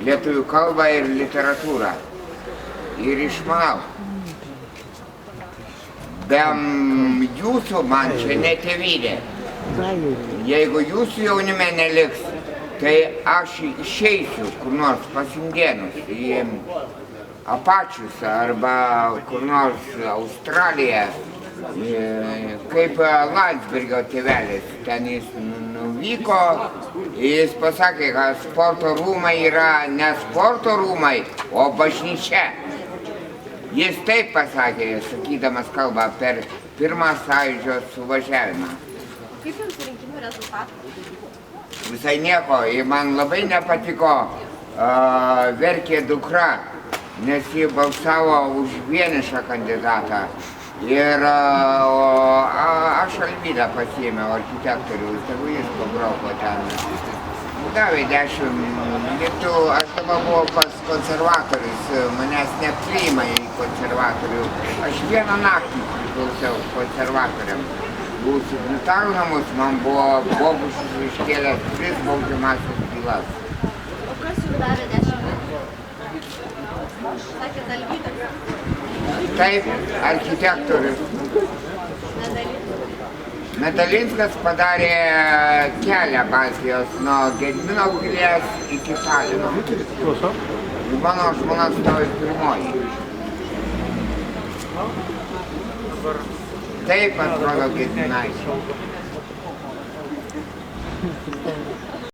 lietuvių kalbą ir literatūrą. Ir išmanau. Be jūsų man čia ne tėvynė. Jeigu jūsų jaunime neliks, tai aš išeisiu kur nors pas indėnus į Apačius arba kur nors Australiją, kaip Landsbergio tėvelis. Ten jis nuvyko, jis pasakė, kad sporto rūmai yra ne sporto rūmai, o bažnyčia. Jis taip pasakė, sakydamas kalbą per pirmą sąjūdžio suvažiavimą. Kaip jums rinkimų rezultatai? Visai nieko, man labai nepatiko, verkė dukra, nes ji balsavo už vienišą kandidatą. Ir aš Alvydą pasiėmiau architektorių, tegu jis pabrauko ten. Davė 10 litų, aš dabar buvau pas konservatorius, manęs nepriima į konservatorių. Aš vieną naktį priklausiau konservatoriam. Buvau signatarų namus, man buvo Bogušas iškėlęs 3 baudžiamąsias bylas. O kas jums davė 10 litų? Sakėt Alvydas? Taip, architektorius. Medalinskas padarė kelią Baltijos nuo Gedimino pilies iki Talino. Ir mano žmona stovi pirmoji. Taip atrodo Gediminaičiai.